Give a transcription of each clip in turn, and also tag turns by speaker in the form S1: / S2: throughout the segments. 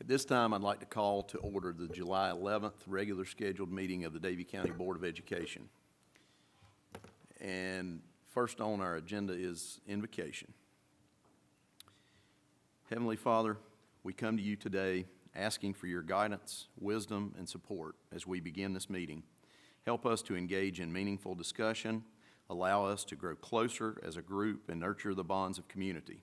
S1: At this time, I'd like to call to order the July 11th regular scheduled meeting of the Davie County Board of Education. And first on our agenda is invocation. Heavenly Father, we come to you today asking for your guidance, wisdom, and support as we begin this meeting. Help us to engage in meaningful discussion, allow us to grow closer as a group, and nurture the bonds of community.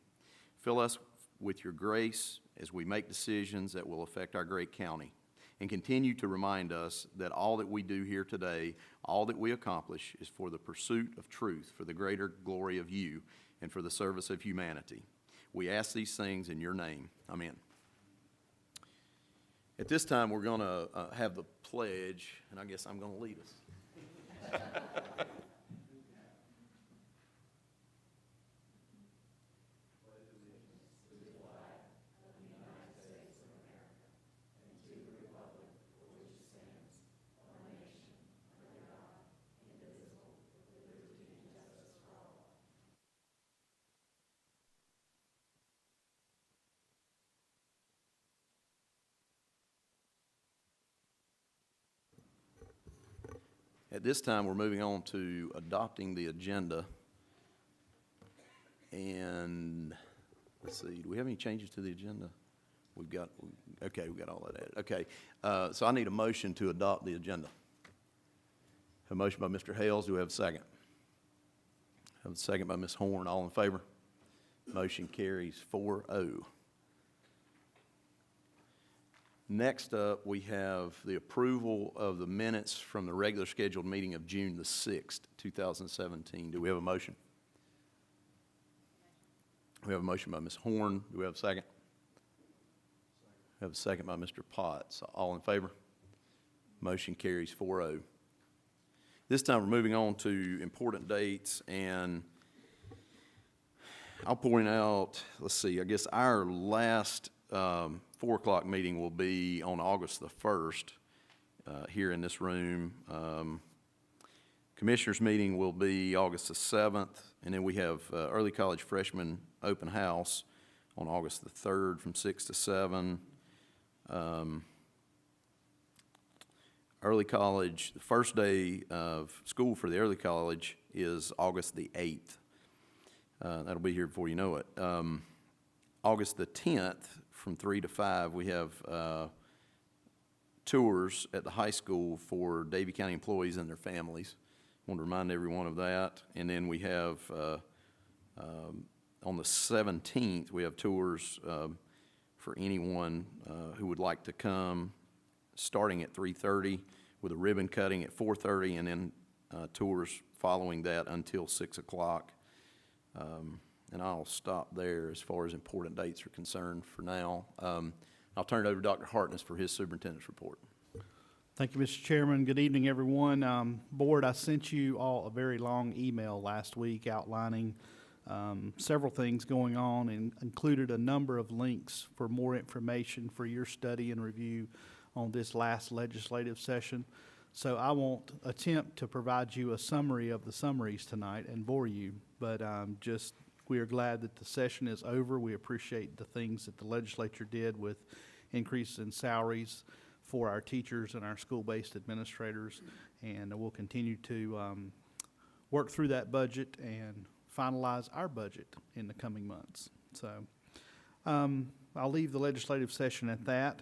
S1: Fill us with your grace as we make decisions that will affect our great county, and continue to remind us that all that we do here today, all that we accomplish, is for the pursuit of truth, for the greater glory of you, and for the service of humanity. We ask these things in your name. Amen. At this time, we're going to have the pledge, and I guess I'm going to lead us. At this time, we're moving on to adopting the agenda. And let's see, do we have any changes to the agenda? We've got all that added. Okay, so I need a motion to adopt the agenda. A motion by Mr. Hales. Do we have a second? Have a second by Ms. Horn. All in favor? Motion carries 4-0. Next up, we have the approval of the minutes from the regular scheduled meeting of June the 6th, 2017. Do we have a motion? We have a motion by Ms. Horn. Do we have a second? We have a second by Mr. Potts. All in favor? Motion carries 4-0. This time we're moving on to important dates, and I'll point out, let's see, I guess our last 4 o'clock meeting will be on August the 1st here in this room. Commissioners meeting will be August the 7th, and then we have early college freshman open house on August the 3rd from 6 to 7. Early college, the first day of school for the early college is August the 8th. That'll be here before you know it. August the 10th from 3 to 5, we have tours at the high school for Davie County employees and their families. I want to remind everyone of that. And then we have, on the 17th, we have tours for anyone who would like to come, starting at 3:30 with a ribbon cutting at 4:30, and then tours following that until 6 o'clock. And I'll stop there as far as important dates are concerned for now. I'll turn it over to Dr. Hartness for his superintendent's report.
S2: Thank you, Mr. Chairman. Good evening, everyone. Board, I sent you all a very long email last week outlining several things going on, and included a number of links for more information for your study and review on this last legislative session. So I won't attempt to provide you a summary of the summaries tonight and bore you, but we are glad that the session is over. We appreciate the things that the legislature did with increases in salaries for our teachers and our school-based administrators, and we'll continue to work through that budget and finalize our budget in the coming months. So I'll leave the legislative session at that.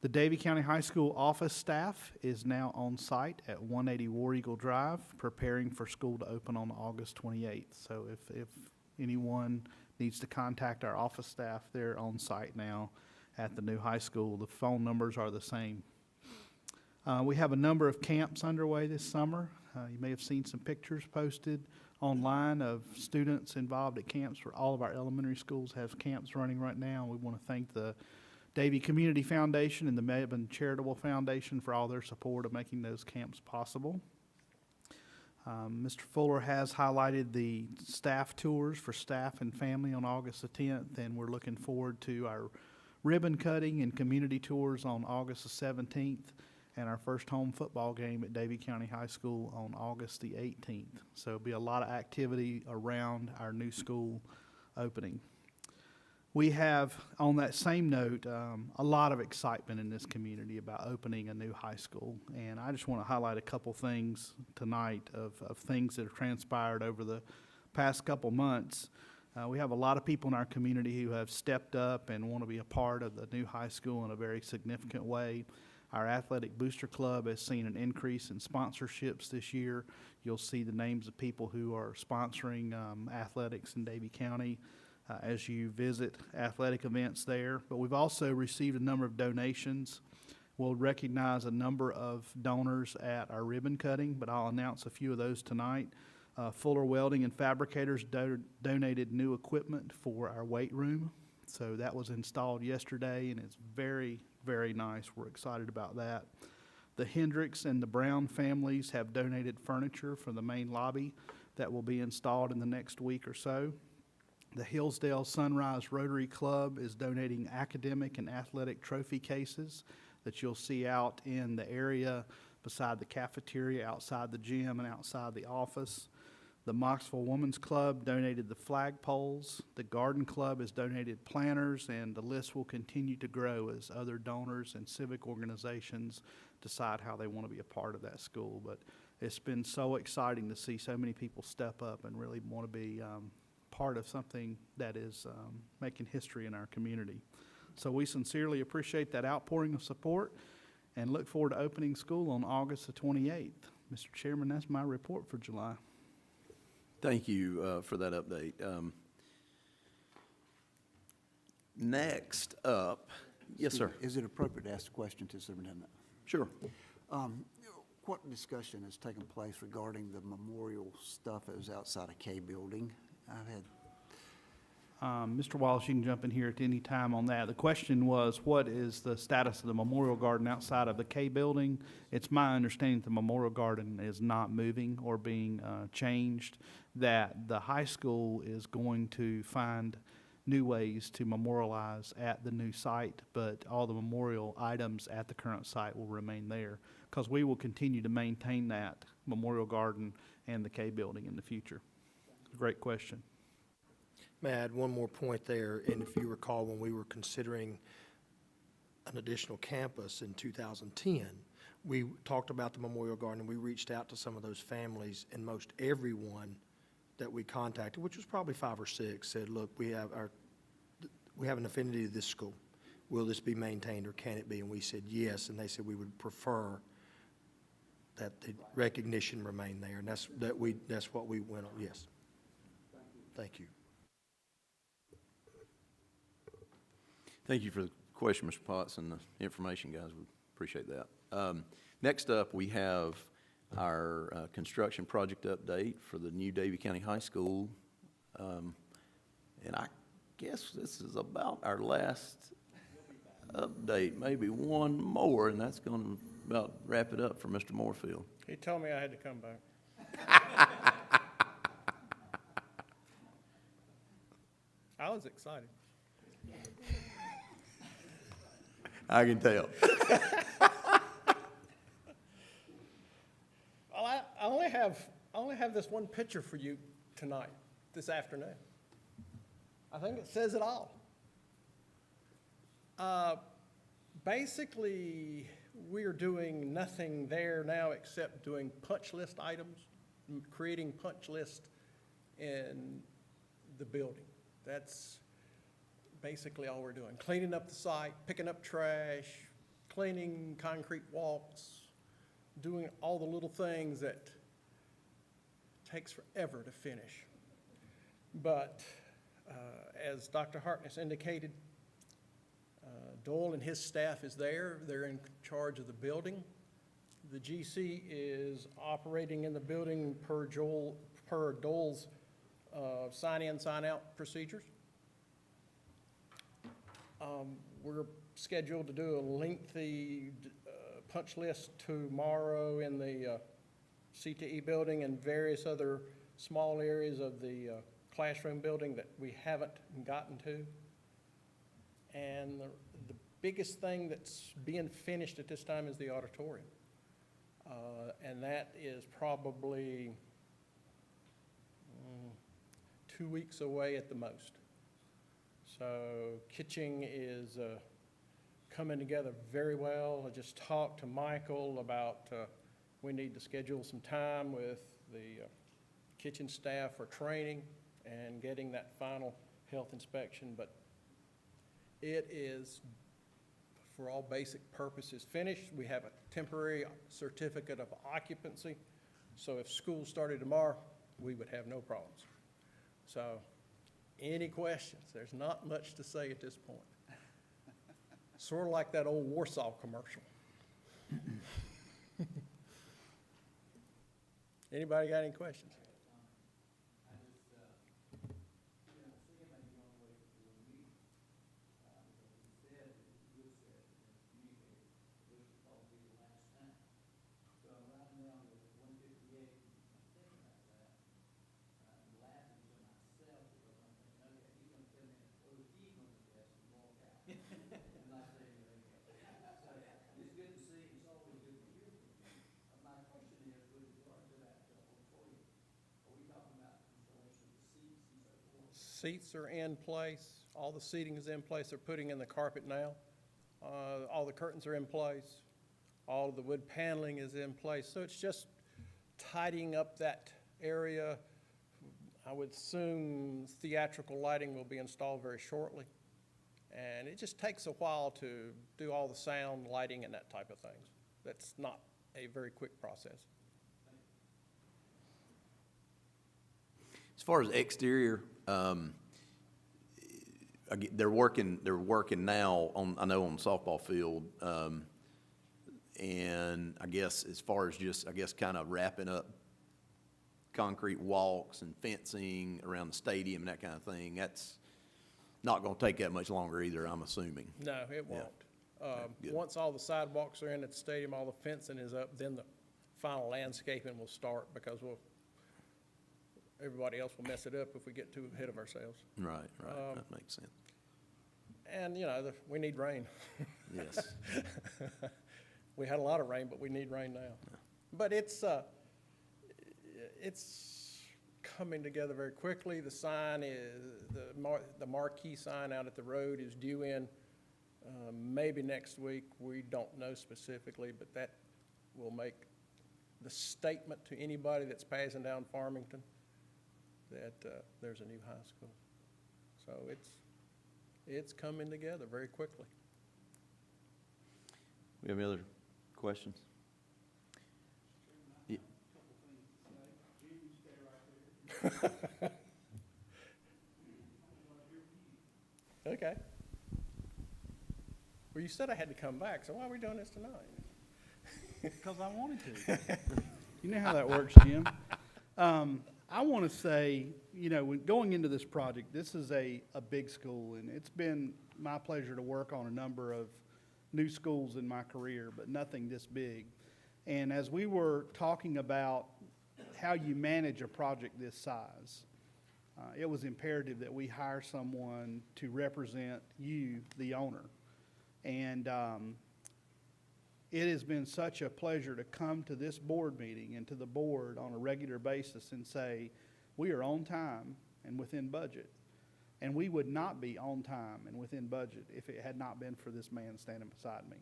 S2: The Davie County High School office staff is now on site at 180 War Eagle Drive, preparing for school to open on August 28th. So if anyone needs to contact our office staff, they're on site now at the new high school. The phone numbers are the same. We have a number of camps underway this summer. You may have seen some pictures posted online of students involved at camps. Where all of our elementary schools have camps running right now. We want to thank the Davie Community Foundation and the Mebane Charitable Foundation for all their support of making those camps possible. Mr. Fuller has highlighted the staff tours for staff and family on August the 10th, and we're looking forward to our ribbon cutting and community tours on August the 17th, and our first home football game at Davie County High School on August the 18th. So it'll be a lot of activity around our new school opening. We have, on that same note, a lot of excitement in this community about opening a new high school. And I just want to highlight a couple things tonight of things that have transpired over the past couple months. We have a lot of people in our community who have stepped up and want to be a part of the new high school in a very significant way. Our Athletic Booster Club has seen an increase in sponsorships this year. You'll see the names of people who are sponsoring athletics in Davie County as you visit athletic events there. But we've also received a number of donations. We'll recognize a number of donors at our ribbon cutting, but I'll announce a few of those tonight. Fuller Welding and Fabricators donated new equipment for our weight room. So that was installed yesterday, and it's very, very nice. We're excited about that. The Hendricks and the Brown families have donated furniture for the main lobby that will be installed in the next week or so. The Hillsdale Sunrise Rotary Club is donating academic and athletic trophy cases that you'll see out in the area beside the cafeteria, outside the gym, and outside the office. The Moxville Women's Club donated the flagpoles. The Garden Club has donated planters, and the list will continue to grow as other donors and civic organizations decide how they want to be a part of that school. But it's been so exciting to see so many people step up and really want to be part of something that is making history in our community. So we sincerely appreciate that outpouring of support and look forward to opening school on August the 28th. Mr. Chairman, that's my report for July.
S1: Thank you for that update. Next up, yes, sir.
S3: Is it appropriate to ask a question to the superintendent?
S1: Sure.
S3: What discussion has taken place regarding the memorial stuff that was outside of K building? I've had
S2: Mr. Wallace, you can jump in here at any time on that. The question was, what is the status of the memorial garden outside of the K building? It's my understanding that the memorial garden is not moving or being changed, that the high school is going to find new ways to memorialize at the new site, but all the memorial items at the current site will remain there because we will continue to maintain that memorial garden and the K building in the future. Great question.
S4: May I add one more point there? And if you recall, when we were considering an additional campus in 2010, we talked about the Memorial Garden, and we reached out to some of those families, and most everyone that we contacted, which was probably 5 or 6, said, look, we have an affinity to this school. Will this be maintained, or can it be? And we said yes, and they said we would prefer that the recognition remain there, and that's what we went on. Yes. Thank you.
S1: Thank you for the question, Mr. Potts, and the information, guys. We appreciate that. Next up, we have our construction project update for the new Davie County High School. And I guess this is about our last update, maybe one more, and that's going to about wrap it up for Mr. Moorfield.
S5: He told me I had to come back. I was excited.
S1: I can tell.
S5: Well, I only have this one picture for you tonight, this afternoon. I think it says it all. Basically, we are doing nothing there now except doing punch list items, creating punch list in the building. That's basically all we're doing. Cleaning up the site, picking up trash, cleaning concrete walks, doing all the little things that takes forever to finish. But as Dr. Harkness indicated, Doyle and his staff is there. They're in charge of the building. The GC is operating in the building per Doyle's sign-in, sign-out procedures. We're scheduled to do a lengthy punch list tomorrow in the CTE building and various other small areas of the classroom building that we haven't gotten to. And the biggest thing that's being finished at this time is the auditorium. And that is probably 2 weeks away at the most. So kitching is coming together very well. I just talked to Michael about we need to schedule some time with the kitchen staff for training and getting that final health inspection, but it is, for all basic purposes, finished. We have a temporary certificate of occupancy, so if school started tomorrow, we would have no problems. So, any questions? There's not much to say at this point. Sort of like that old Warsaw commercial. Anybody got any questions? Seats are in place. All the seating is in place. They're putting in the carpet now. All the curtains are in place. All of the wood paneling is in place. So it's just tidying up that area. I would assume theatrical lighting will be installed very shortly. And it just takes a while to do all the sound, lighting, and that type of things. That's not a very quick process.
S1: As far as exterior, they're working now on, I know, on the softball field. And I guess as far as just, kind of wrapping up concrete walks and fencing around the stadium and that kind of thing, that's not going to take that much longer either, I'm assuming.
S5: No, it won't.
S1: Good.
S5: Once all the sidewalks are in at the stadium, all the fencing is up, then the final landscaping will start, because everybody else will mess it up if we get too ahead of ourselves.
S1: Right, that makes sense.
S5: And, we need rain.
S1: Yes.
S5: We had a lot of rain, but we need rain now.
S1: Yeah.
S5: But it's coming together very quickly. The sign is, the marquee sign out at the road is due in maybe next week. We don't know specifically, but that will make the statement to anybody that's passing down Farmington that there's a new high school. So it's coming together very quickly.
S1: We have any other questions? Yeah.
S5: Okay. Well, you said I had to come back, so why are we doing this tonight?
S2: Because I wanted to. You know how that works, Jim. I want to say, when going into this project, this is a big school, and it's been my pleasure to work on a number of new schools in my career, but nothing this big. And as we were talking about how you manage a project this size, it was imperative that we hire someone to represent you, the owner. And it has been such a pleasure to come to this board meeting and to the board on a regular basis and say, we are on time and within budget. And we would not be on time and within budget if it had not been for this man standing beside me.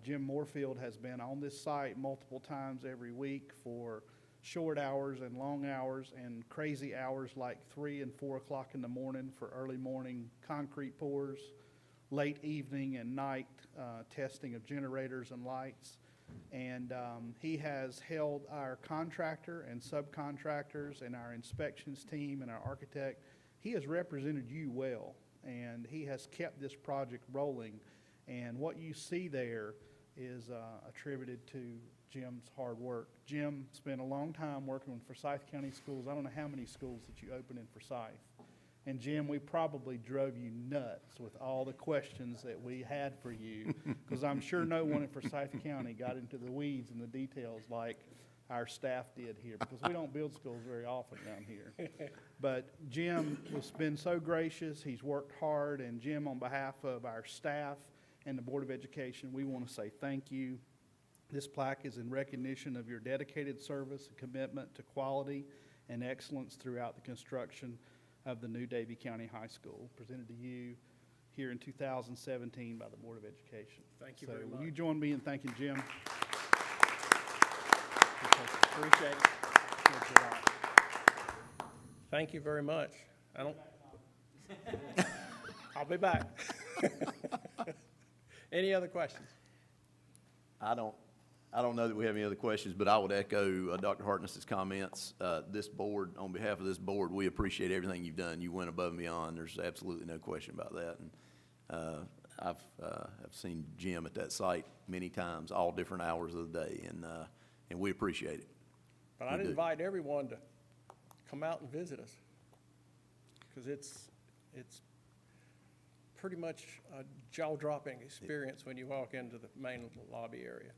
S2: Jim Moorfield has been on this site multiple times every week for short hours and long hours and crazy hours like 3 and 4 o'clock in the morning for early morning concrete pours, late evening and night testing of generators and lights. And he has held our contractor and subcontractors and our inspections team and our architect. He has represented you well, and he has kept this project rolling. And what you see there is attributed to Jim's hard work. Jim spent a long time working with Forsyth County Schools. I don't know how many schools that you opened in Forsyth. And Jim, we probably drove you nuts with all the questions that we had for you, because I'm sure no one in Forsyth County got into the weeds and the details like our staff did here, because we don't build schools very often down here. But Jim has been so gracious. He's worked hard. And Jim, on behalf of our staff and the Board of Education, we want to say thank you. This plaque is in recognition of your dedicated service and commitment to quality and excellence throughout the construction. of the new Davie County High School, presented to you here in 2017 by the Board of Education.
S5: Thank you very
S2: So will
S5: much.
S2: you join me in thanking Jim?
S5: Appreciate it.
S2: Thanks a lot.
S5: Thank you very much. I'll be back. Any other questions?
S1: I don't know that we have any other questions, but I would echo Dr. Hartness's comments. This board, on behalf of this board, we appreciate everything you've done. You went above and beyond. There's absolutely no question about that. And I've seen Jim at that site many times, all different hours of the day, and we appreciate it.
S5: But I'd
S1: We do.
S5: invite everyone to come out and visit us, because it's pretty much a jaw-dropping experience when you walk into the main lobby area.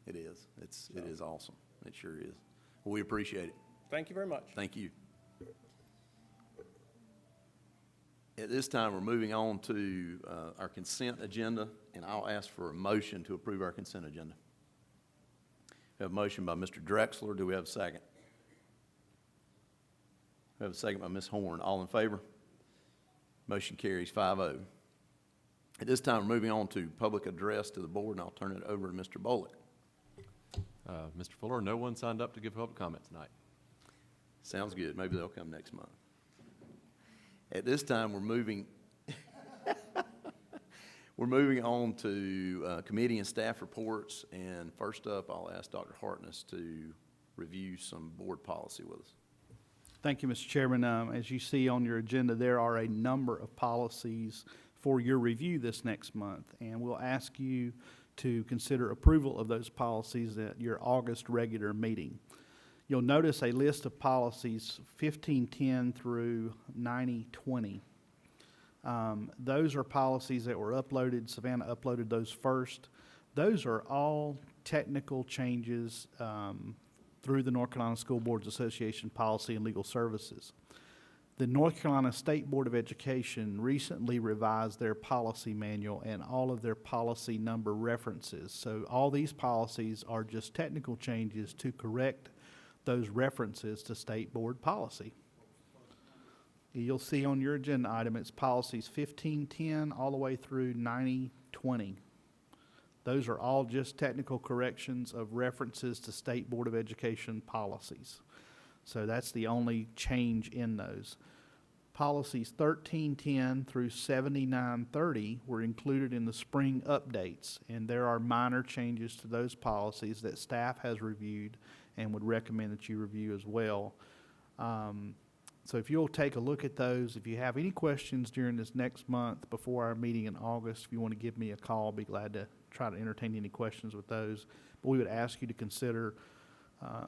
S1: It is. It is awesome. It sure is. We appreciate it.
S5: Thank you very much.
S1: Thank you. At this time, we're moving on to our consent agenda, and I'll ask for a motion to approve our consent agenda. We have a motion by Mr. Drexler. Do we have a second? We have a second by Ms. Horn. All in favor? Motion carries 5-0. At this time, we're moving on to public address to the board, and I'll turn it over to Mr. Bullock.
S6: Mr. Fuller, no one signed up to give public comment tonight.
S1: Sounds good. Maybe they'll come next month. At this time, we're moving on to committee and staff reports. And first up, I'll ask Dr. Hartness to review some board policy with us.
S2: Thank you, Mr. Chairman. As you see on your agenda, there are a number of policies for your review this next month, and we'll ask you to consider approval of those policies at your August regular meeting. You'll notice a list of policies 1510 through 9020. Those are policies that were uploaded. Savannah uploaded those first. Those are all technical changes through the North Carolina School Boards Association Policy and Legal Services. The North Carolina State Board of Education recently revised their policy manual and all of their policy number references. So all these policies are just technical changes to correct those references to state board policy. You'll see on your agenda item, it's policies 1510 all the way through 9020. Those are all just technical corrections of references to State Board of Education policies. So that's the only change in those. Policies 1310 through 7930 were included in the spring updates, and there are minor changes to those policies that staff has reviewed and would recommend that you review as well. So if you'll take a look at those, if you have any questions during this next month before our meeting in August, if you want to give me a call, I'll be glad to try to entertain any questions with those. But we would ask you to consider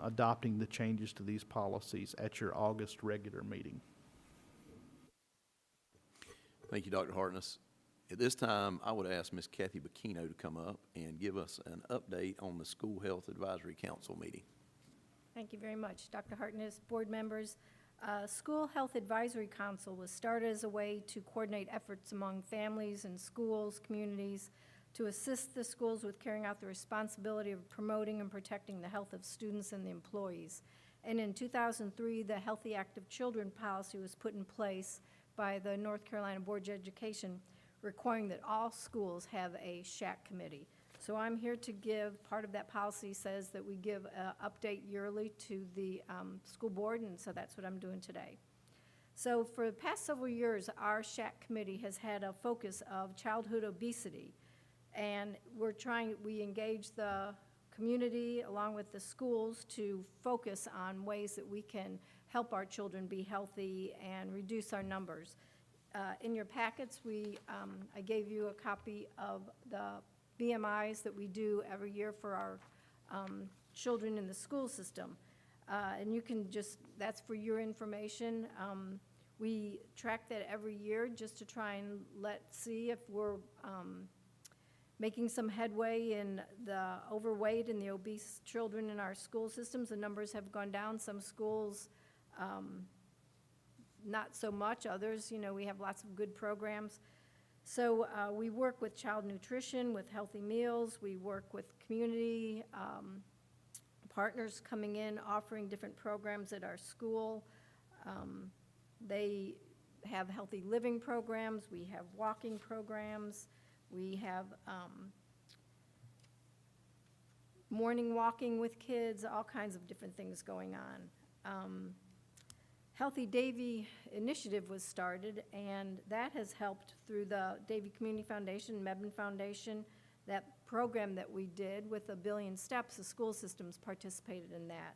S2: adopting the changes to these policies at your August regular meeting.
S1: Thank you, Dr. Hartness. At this time, I would ask Ms. Kathy Bacchino to come up and give us an update on the School Health Advisory Council meeting.
S7: Thank you very much, Dr. Hartness, board members. School Health Advisory Council was started as a way to coordinate efforts among families and schools, communities, to assist the schools with carrying out the responsibility of promoting and protecting the health of students and the employees. And in 2003, the Healthy Active Children policy was put in place by the North Carolina Board of Education, requiring that all schools have a SHAC committee. So I'm here to give, part of that policy says that we give an update yearly to the school board, and so that's what I'm doing today. So for the past several years, our SHAC committee has had a focus of childhood obesity. And we engage the community along with the schools to focus on ways that we can help our children be healthy and reduce our numbers. In your packets, I gave you a copy of the BMIs that we do every year for our children in the school system. And you can that's for your information. We track that every year just to try and see if we're making some headway in the overweight and the obese children in our school systems. The numbers have gone down. Some schools, not so much. Others, we have lots of good programs. So we work with child nutrition, with healthy meals. We work with community partners coming in, offering different programs at our school. They have healthy living programs, we have walking programs, we have morning walking with kids, all kinds of different things going on. Healthy Davie initiative was started, and that has helped through the Davie Community Foundation, Mebane Foundation. That program that we did with 1 billion steps, the school systems participated in that.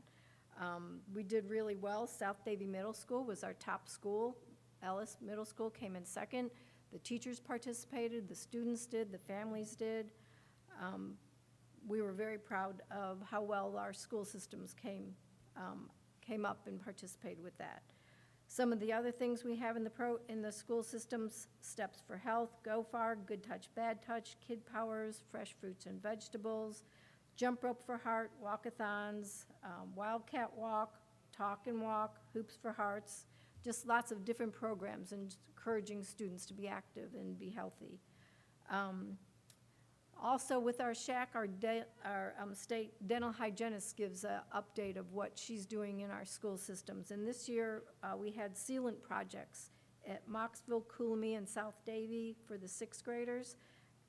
S7: We did really well. South Davie Middle School was our top school. Ellis Middle School came in second. The teachers participated, the students did, the families did. We were very proud of how well our school systems came up and participated with that. Some of the other things we have in the school systems: Steps for Health, Go Far, Good Touch, Bad Touch, Kid Powers, Fresh Fruits and Vegetables, Jump Rope for Heart, Walkathons, Wildcat Walk, Talk and Walk, Hoops for Hearts, just lots of different programs and encouraging students to be active and be healthy. Also with our shack, our state dental hygienist gives an update of what she's doing in our school systems. And this year, we had sealant projects at Moxville, Coolamy, and South Davie for the 6th graders.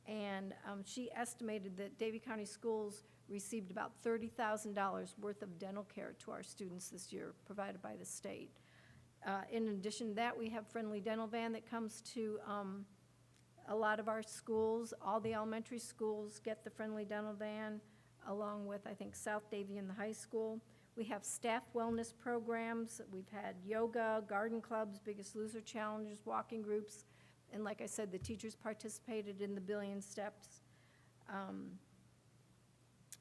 S7: And she estimated that Davie County Schools received about $30,000 worth of dental care to our students this year, provided by the state. In addition to that, we have Friendly Dental Van that comes to a lot of our schools. All the elementary schools get the Friendly Dental Van, along with, I think, South Davie and the high school. We have staff wellness programs. We've had yoga, garden clubs, Biggest Loser challenges, walking groups, and like I said, the teachers participated in the 1 billion steps.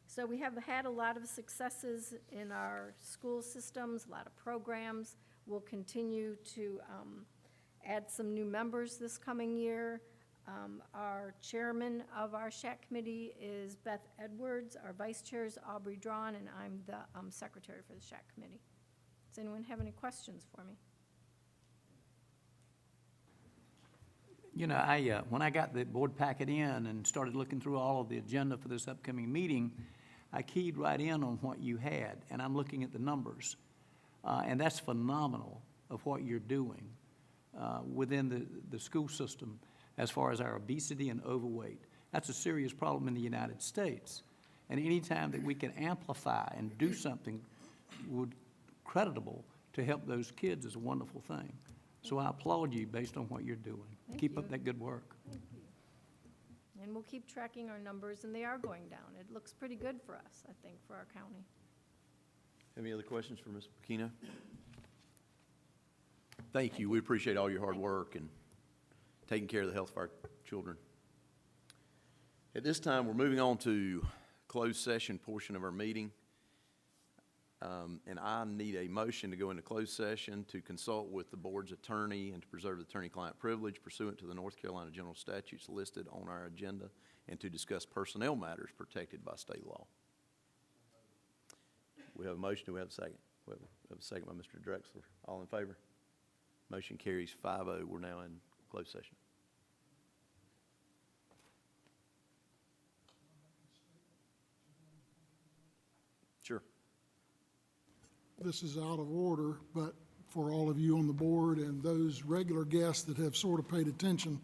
S7: So we have had a lot of successes in our school systems, a lot of programs. We'll continue to add some new members this coming year. Our chairman of our SHAC committee is Beth Edwards. Our vice chair is Aubrey Drawn, and I'm the secretary for the SHAC committee. Does anyone have any questions for me?
S8: You know, when I got the board packet in and started looking through all of the agenda for this upcoming meeting, I keyed right in on what you had, and I'm looking at the numbers. And that's phenomenal of what you're doing within the school system as far as our obesity and overweight. That's a serious problem in the United States. And any time that we can amplify and do something creditable to help those kids is a wonderful thing. So I applaud you based on what you're doing. Keep up that good work.
S7: Thank you. And we'll keep tracking our numbers, and they are going down. It looks pretty good for us, I think, for our county.
S1: Any other questions for Ms. Bikino? Thank you. We appreciate all your hard work and taking care of the health of our children. At this time, we're moving on to closed session portion of our meeting. And I need a motion to go into closed session to consult with the board's attorney and to preserve the attorney-client privilege pursuant to the North Carolina general statutes listed on our agenda and to discuss personnel matters protected by state law. We have a motion. Do we have a second? We have a second by Mr. Drexler. All in favor? Motion carries 5-0. We're now in closed session. Sure.
S9: This is out of order, but for all of you on the board and those regular guests that have sort of paid attention,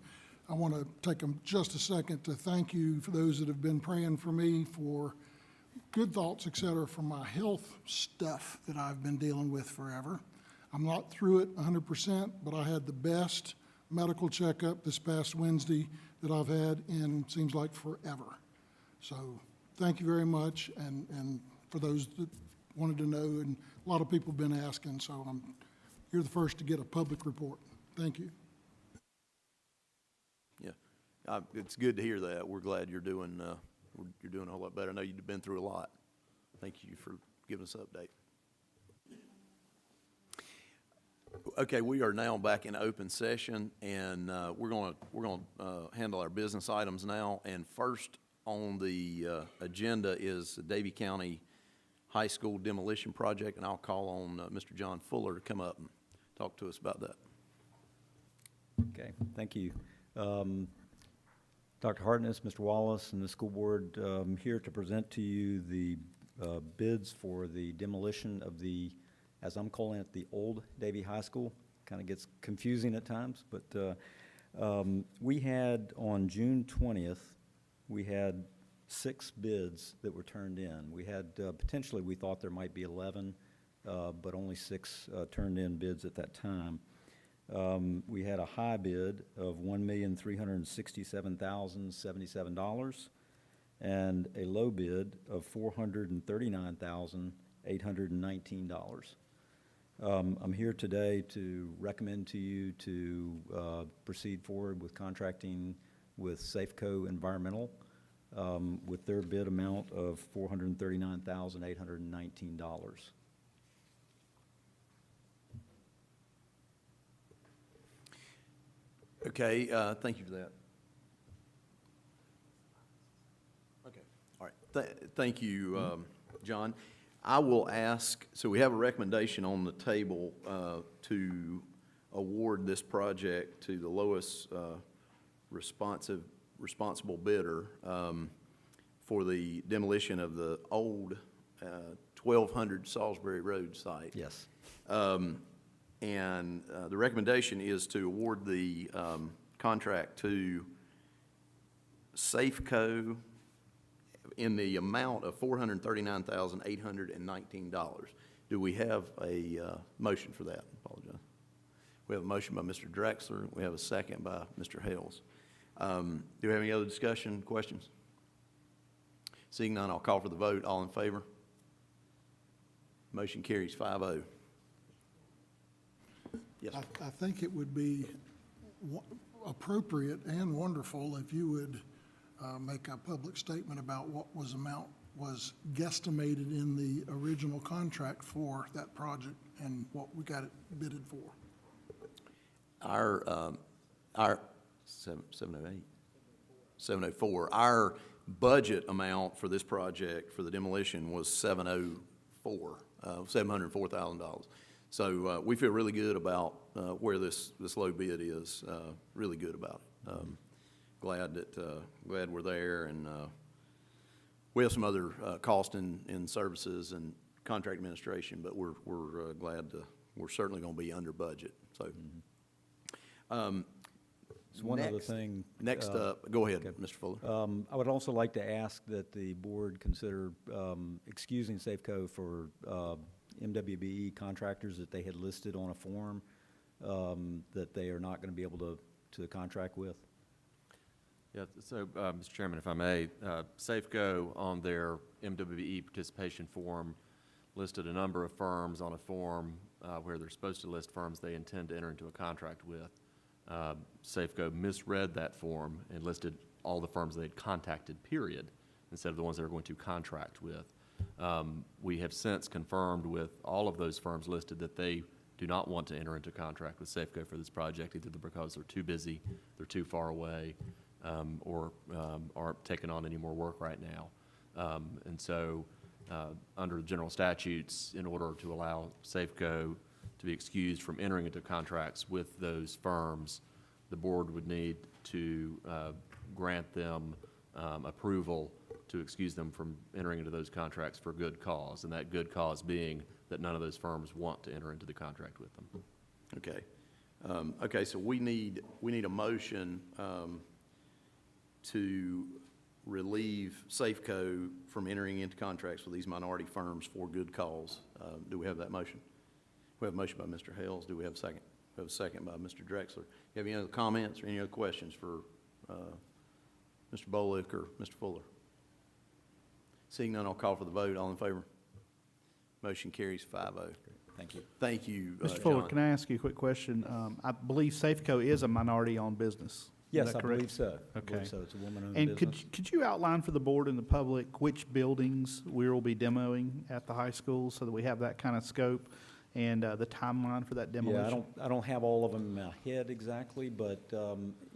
S9: I want to take just a second to thank you for those that have been praying for me for good thoughts, et cetera, for my health stuff that I've been dealing with forever. I'm not through it 100%, but I had the best medical checkup this past Wednesday that I've had in, seems like, forever. So thank you very much, and for those that wanted to know, and a lot of people have been asking, so you're the first to get a public report. Thank you.
S1: Yeah, it's good to hear that. We're glad you're doing a whole lot better. I know you've been through a lot. Thank you for giving us an update. Okay, we are now back in open session, and we're going to handle our business items now. And first on the agenda is the Davie County High School demolition project, and I'll call on Mr. John Fuller to come up and talk to us about that.
S10: Okay, thank you. Dr. Hartness, Mr. Wallace, and the school board here to present to you the bids for the demolition of the, as I'm calling it, the old Davie High School. kind of gets confusing at times, but we had, on June 20th, we had 6 bids that were turned in. We had, potentially, we thought there might be 11, but only 6 turned in bids at that time. We had a high bid of $1,367,077 and a low bid of $439,819. I'm here today to recommend to you to proceed forward with contracting with Safeco Environmental with their bid amount of $439,819.
S1: Okay, thank you for that. Okay, all right. Thank you, John. I will ask, so we have a recommendation on the table to award this project to the lowest responsible bidder for the demolition of the old 1200 Salisbury Road site.
S10: Yes.
S1: And the recommendation is to award the contract to Safeco in the amount of $439,819. Do we have a motion for that? Apologize. We have a motion by Mr. Drexler. We have a second by Mr. Hales. Do we have any other discussion, questions? Seeing none, I'll call for the vote. All in favor? Motion carries 5-0. Yes, sir.
S9: I think it would be appropriate and wonderful if you would make a public statement about what amount was guesstimated in the original contract for that project and what we got it bidded for.
S1: Our 708, 704, our budget amount for this project for the demolition was $704,000. So we feel really good about where this low bid is, really good about it. Glad we're there, and we have some other cost in services and contract administration, but we're glad we're certainly going to be under budget. So,
S10: One other thing.
S1: Next up, go ahead,
S10: okay.
S1: Mr. Fuller.
S10: I would also like to ask that the board consider excusing Safeco for MWBE contractors that they had listed on a form that they are not going to be able to contract with.
S6: Yeah, so, Mr. Chairman, if I may, Safeco on their MWBE participation form listed a number of firms on a form where they're supposed to list firms they intend to enter into a contract with. Safeco misread that form and listed all the firms they'd contacted, period, instead of the ones they were going to contract with. We have since confirmed with all of those firms listed that they do not want to enter into contract with Safeco for this project, either because they're too busy, they're too far away, or aren't taking on any more work right now. And so under the general statutes, in order to allow Safeco to be excused from entering into contracts with those firms, the board would need to grant them approval to excuse them from entering into those contracts for good cause, and that good cause being that none of those firms want to enter into the contract with them.
S1: Okay. Okay, so we need a motion to relieve Safeco from entering into contracts with these minority firms for good cause. Do we have that motion? We have a motion by Mr. Hales. Do we have a second? We have a second by Mr. Drexler. You have any other comments or any other questions for Mr. Bolick or Mr. Fuller? Seeing none, I'll call for the vote. All in favor? Motion carries 5-0.
S10: Thank you.
S1: Thank you,
S2: Mr. Fuller,
S1: John.
S2: can I ask you a quick question? I believe Safeco is a minority-owned business.
S10: Yes,
S2: Is that
S10: I
S2: correct?
S10: believe so. I believe
S2: Okay.
S10: so. It's a woman-owned
S2: And
S10: business.
S2: could you outline for the board and the public which buildings we will be demoing at the high school so that we have that kind of scope and the timeline for that demolition?
S10: Yeah, I don't have all of them in my head exactly, but,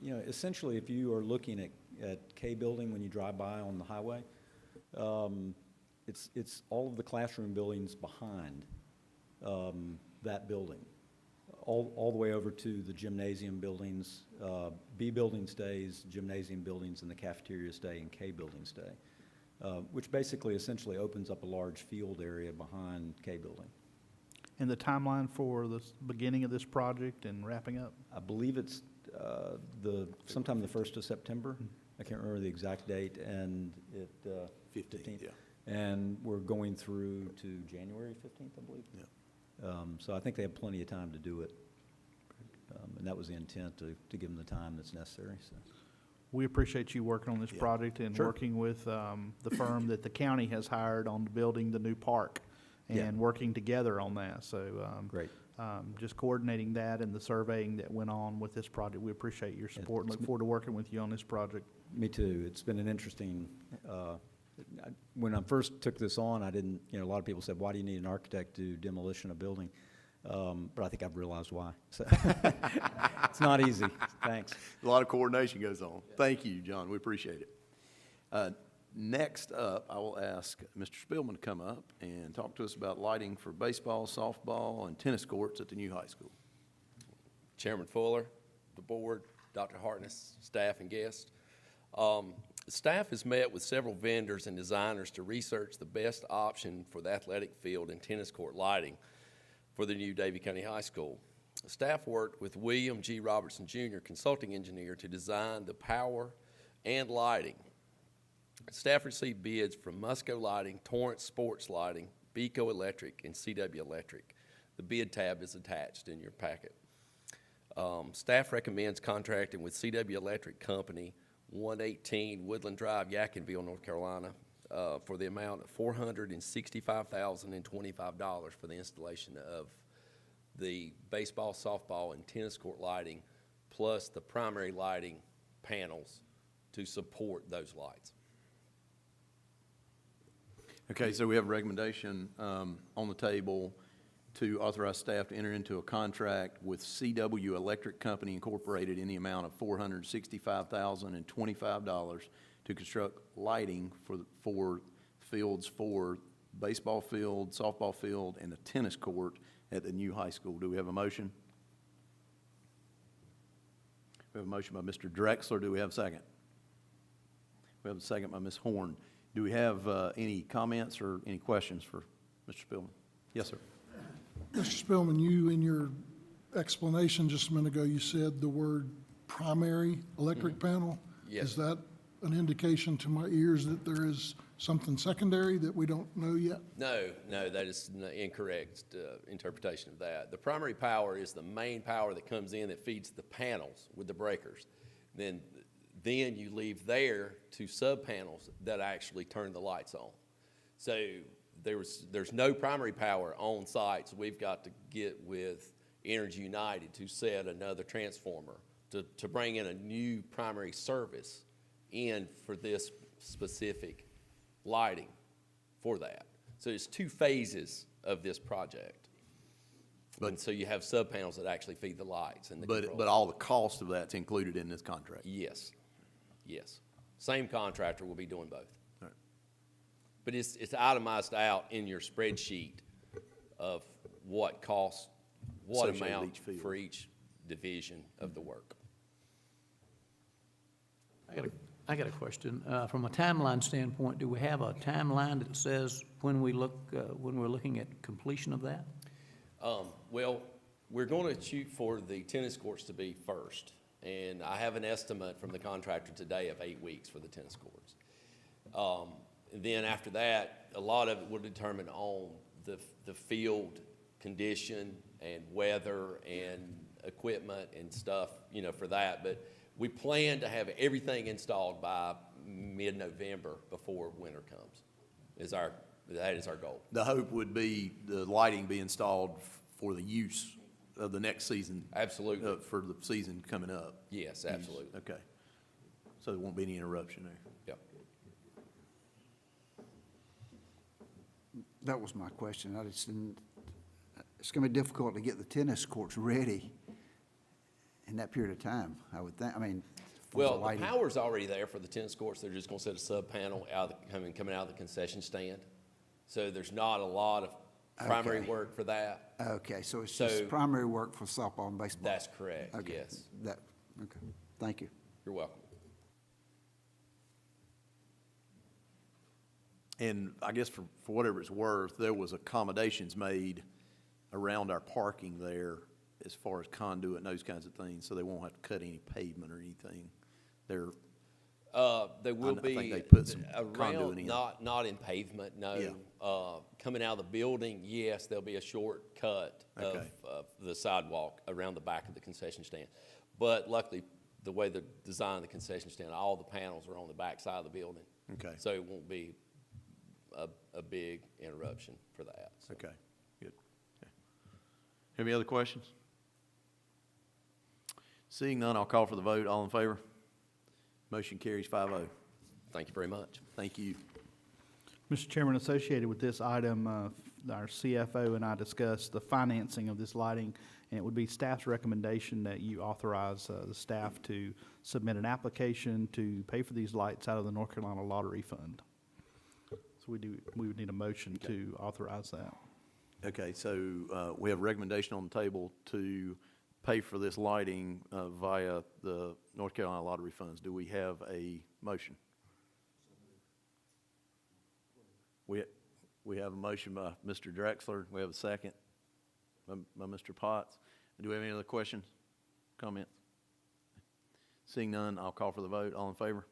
S10: you know, essentially, if you are looking at K Building when you drive by on the highway, it's all of the classroom buildings behind that building, all the way over to the gymnasium buildings. B building stays, gymnasium buildings, and the cafeteria stay, and K building stay, which basically essentially opens up a large field area behind K building.
S2: And the timeline for the beginning of this project and wrapping up?
S10: I believe it's sometime the 1st of September. I can't remember the exact date, and it,
S1: 15th, yeah.
S10: And we're going through to January 15th, I believe.
S1: Yeah.
S10: So I think they have plenty of time to do it. And that was the intent, to give them the time that's necessary, so.
S2: We appreciate you working on this
S1: Yeah.
S2: project and
S10: Sure.
S2: working with the firm that the county has hired on building the new park
S10: Yeah.
S2: and working together on that. So
S10: Great.
S2: just coordinating that and the surveying that went on with this project. We appreciate your support and look forward to working with you on this project.
S10: Me too. It's been an interesting, when I first took this on, I didn't, a lot of people said, why do you need an architect to do demolition of building? But I think I've realized why. So it's not easy. Thanks.
S1: A lot of coordination goes on. Thank you, John. We appreciate it. Next up, I will ask Mr. Szpilman to come up and talk to us about lighting for baseball, softball, and tennis courts at the new high school.
S11: Chairman Fuller, the board, Dr. Hartness, staff, and guests. Staff has met with several vendors and designers to research the best option for the athletic field and tennis court lighting for the new Davie County High School. Staff worked with William G. Robertson Jr., consulting engineer, to design the power and lighting. Staff received bids from Musco Lighting, Torrance Sports Lighting, Beco Electric, and CW Electric. The bid tab is attached in your packet. Staff recommends contracting with CW Electric Company, 118 Woodland Drive, Yadkinville, North Carolina, for the amount of $465,025 for the installation of the baseball, softball, and tennis court lighting, plus the primary lighting panels to support those lights.
S1: Okay, so we have a recommendation on the table to authorize staff to enter into a contract with CW Electric Company Incorporated in the amount of $465,025 to construct lighting for fields for baseball field, softball field, and the tennis court at the new high school. Do we have a motion? We have a motion by Mr. Drexler. Do we have a second? We have a second by Ms. Horn. Do we have any comments or any questions for Mr. Szpilman? Yes, sir.
S9: Mr. Szpilman, you, in your explanation just a minute ago, you said the word primary electric panel.
S11: Yes.
S9: Is that an indication to my ears that there is something secondary that we don't know yet?
S11: No, that is an incorrect interpretation of that. The primary power is the main power that comes in that feeds the panels with the breakers. Then you leave there to sub-panels that actually turn the lights on. So there's no primary power on site, so we've got to get with Energy United to set another transformer to bring in a new primary service in for this specific lighting for that. So it's two phases of this project. And so you have sub-panels that actually feed the lights and the controls.
S1: But all the cost of that's included in this contract?
S11: Yes. Same contractor will be doing both.
S1: All right.
S11: But it's itemized out in your spreadsheet of what cost, what
S1: Associated with
S11: amount
S1: each field.
S11: for each division of the work.
S8: I got a question. From a timeline standpoint, do we have a timeline that says when we're looking at completion of that?
S11: Well, we're going to shoot for the tennis courts to be first. And I have an estimate from the contractor today of 8 weeks for the tennis courts. And then after that, a lot of it will determine on the field condition and weather and equipment and stuff, for that. But we plan to have everything installed by mid-November before winter comes. That is our goal.
S1: The hope would be the lighting be installed for the use of the next season.
S11: Absolutely.
S1: For the season coming up.
S11: Yes, absolutely.
S1: Okay. So there won't be any interruption there.
S11: Yep.
S3: That was my question. I just didn't, it's going to be difficult to get the tennis courts ready in that period of time, I would think. I mean, for
S11: Well, the
S3: lighting.
S11: power's already there for the tennis courts. They're just going to set a sub-panel coming out of the concession stand. So there's not a lot of primary
S3: Okay.
S11: work for that.
S3: Okay, so it's
S11: So-
S3: just primary work for softball and baseball?
S11: That's correct,
S3: Okay,
S11: yes.
S3: Okay, thank you.
S11: You're welcome.
S1: And I guess for whatever it's worth, there was accommodations made around our parking there as far as conduit and those kinds of things, so they won't have to cut any pavement or anything. They're,
S11: There will
S1: I think
S11: be.
S1: they put some conduit
S11: around,
S1: in.
S11: not in pavement, no.
S1: Yeah.
S11: Coming out of the building, yes, there'll be a short cut
S1: Okay.
S11: of the sidewalk around the back of the concession stand. But luckily, the way they designed the concession stand, all the panels are on the back side of the building.
S1: Okay.
S11: So it won't be a big interruption for that. So.
S1: okay, good. Okay. Any other questions? Seeing none, I'll call for the vote. All in favor? Motion carries 5-0.
S11: Thank you very much.
S1: Thank you.
S2: Mr. Chairman, associated with this item, our CFO and I discussed the financing of this lighting, and it would be staff's recommendation that you authorize the staff to submit an application to pay for these lights out of the North Carolina Lottery Fund. So we would need a motion to authorize that.
S1: Okay, so we have a recommendation on the table to pay for this lighting via the North Carolina Lottery Funds. Do we have a motion? We have a motion by Mr. Drexler. We have a second by Mr. Potts. Do we have any other questions, comments? Seeing none, I'll call for the vote. All in favor?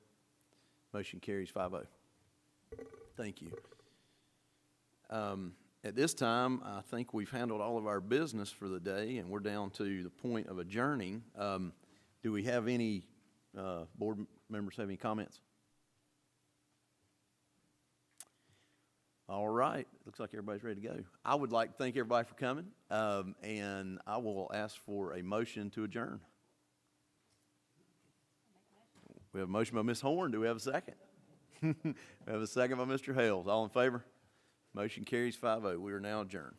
S1: Motion carries 5-0. Thank you. At this time, I think we've handled all of our business for the day, and we're down to the point of adjourning. Do we have any board members have any comments? All right, looks like everybody's ready to go. I would like to thank everybody for coming, and I will ask for a motion to adjourn. We have a motion by Ms. Horn. Do we have a second? We have a second by Mr. Hales. All in favor? Motion carries 5-0. We are now adjourned.